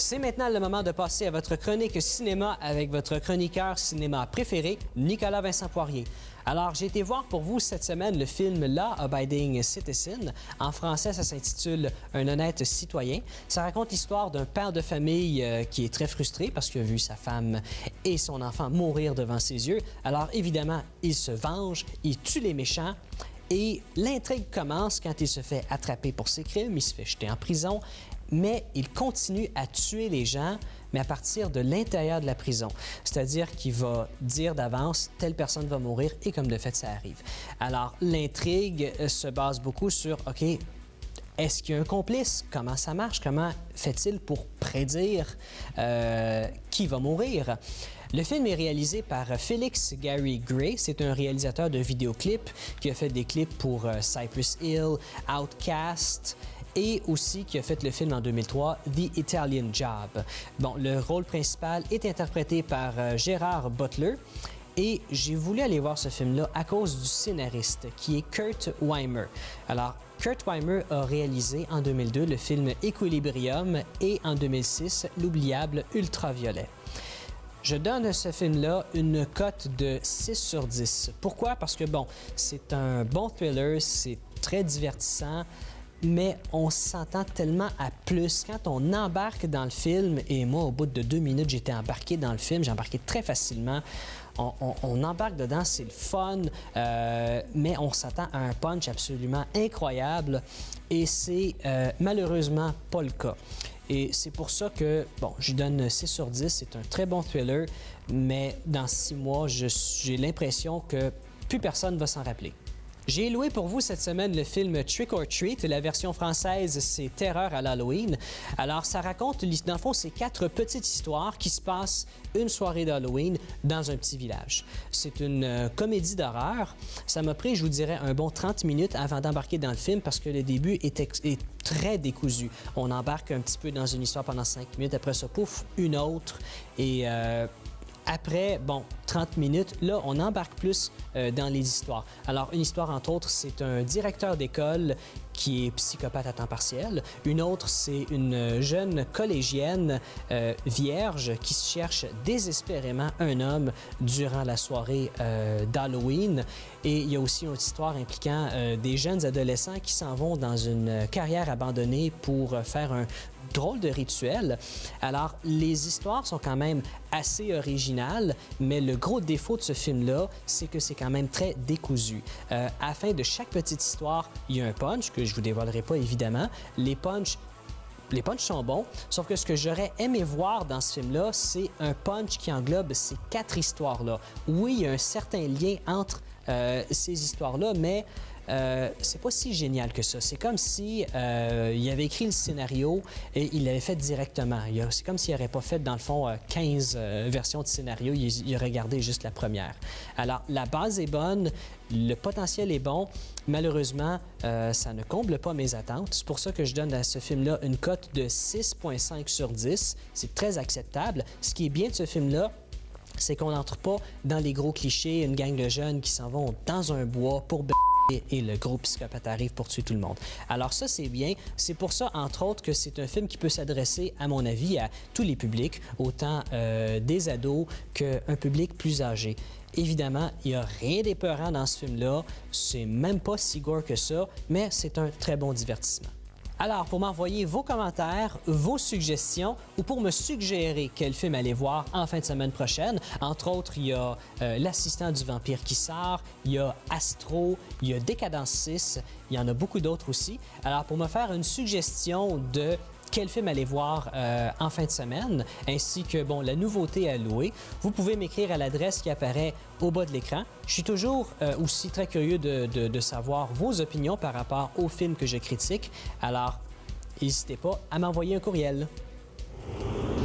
C'est maintenant le moment de passer à votre chronique cinéma avec votre chroniqueur cinéma préféré, Nicolas Vincent Poirier. Alors, j'ai été voir pour vous cette semaine le film Law Abiding Citizen. En français, ça s'intitule Un honnête citoyen. Ça raconte l'histoire d'un père de famille qui est très frustré parce qu'il a vu sa femme et son enfant mourir devant ses yeux. Alors, évidemment, il se venge, il tue les méchants. Et l'intrigue commence quand il se fait attraper pour ses crimes, il se fait jeter en prison, mais il continue à tuer les gens, mais à partir de l'intérieur de la prison. C'est-à-dire qu'il va dire d'avance, telle personne va mourir, et comme de fait, ça arrive. Alors, l'intrigue se base beaucoup sur, OK, est-ce qu'il y a un complice? Comment ça marche? Comment fait-il pour prédire qui va mourir? Le film est réalisé par Felix Gary Gray. C'est un réalisateur de vidéoclips qui a fait des clips pour Cypress Hill, Outkast et aussi qui a fait le film en 2003, The Italian Job. Bon, le rôle principal est interprété par Gérard Butler. Et j'ai voulu aller voir ce film-là à cause du scénariste, qui est Kurt Weimer. Alors, Kurt Weimer a réalisé en 2002 le film Equilibrium et en 2006 l'oubliable Ultraviolet. Je donne à ce film-là une cote de 6 sur 10. Pourquoi? Parce que, bon, c'est un bon thriller, c'est très divertissant, mais on s'entend tellement à plus. Quand on embarque dans le film, et moi, au bout de 2 minutes, j'étais embarqué dans le film, j'ai embarqué très facilement. On embarque dedans, c'est le fun, mais on s'attend à un punch absolument incroyable et c'est malheureusement pas le cas. Et c'est pour ça que, bon, je donne 6 sur 10, c'est un très bon thriller, mais dans 6 mois, j'ai l'impression que plus personne va s'en rappeler. J'ai loué pour vous cette semaine le film Trick or Treat. La version française, c'est Terreur à l'Halloween. Alors, ça raconte, dans le fond, c'est 4 petites histoires qui se passent une soirée d'Halloween dans un petit village. C'est une comédie d'horreur. Ça m'a pris, je vous dirais, un bon 30 minutes avant d'embarquer dans le film parce que le début est très décousu. On embarque un petit peu dans une histoire pendant 5 minutes. Après ça, pouf, une autre. Et après, bon, 30 minutes, là, on embarque plus dans les histoires. Alors, une histoire, entre autres, c'est un directeur d'école qui est psychopathe à temps partiel. Une autre, c'est une jeune collégienne vierge qui cherche désespérément un homme durant la soirée d'Halloween. Et il y a aussi une autre histoire impliquant des jeunes adolescents qui s'en vont dans une carrière abandonnée pour faire un drôle de rituel. Alors, les histoires sont quand même assez originales, mais le gros défaut de ce film-là, c'est que c'est quand même très décousu. À la fin de chaque petite histoire, il y a un punch, que je vous dévoilerai pas évidemment. Les punchs sont bons, sauf que ce que j'aurais aimé voir dans ce film-là, c'est un punch qui englobe ces 4 histoires-là. Oui, il y a un certain lien entre ces histoires-là, mais c'est pas si génial que ça. C'est comme si il avait écrit le scénario et il l'avait fait directement. C'est comme s'il n'aurait pas fait, dans le fond, 15 versions de scénario. Il aurait gardé juste la première. Alors, la base est bonne, le potentiel est bon. Malheureusement, ça ne comble pas mes attentes. C'est pour ça que je donne à ce film-là une cote de 6,5 sur 10. C'est très acceptable. Ce qui est bien de ce film-là, c'est qu'on n'entre pas dans les gros clichés, une gang de jeunes qui s'en vont dans un bois pour et le gros psychopathe arrive pour tuer tout le monde. Alors ça, c'est bien. C'est pour ça, entre autres, que c'est un film qui peut s'adresser, à mon avis, à tous les publics, autant des ados qu'un public plus âgé. Évidemment, il n'y a rien d'épeurant dans ce film-là. C'est même pas si gore que ça, mais c'est un très bon divertissement. Alors, pour m'envoyer vos commentaires, vos suggestions ou pour me suggérer quel film aller voir en fin de semaine prochaine, entre autres, il y a L'assistant du vampire qui sort, il y a Astro, il y a Décadence 6, il y en a beaucoup d'autres aussi. Alors, pour me faire une suggestion de quel film aller voir en fin de semaine, ainsi que, bon, la nouveauté à louer, vous pouvez m'écrire à l'adresse qui apparaît au bas de l'écran. Je suis toujours aussi très curieux de savoir vos opinions par rapport aux films que je critique. Alors, n'hésitez pas à m'envoyer un courriel.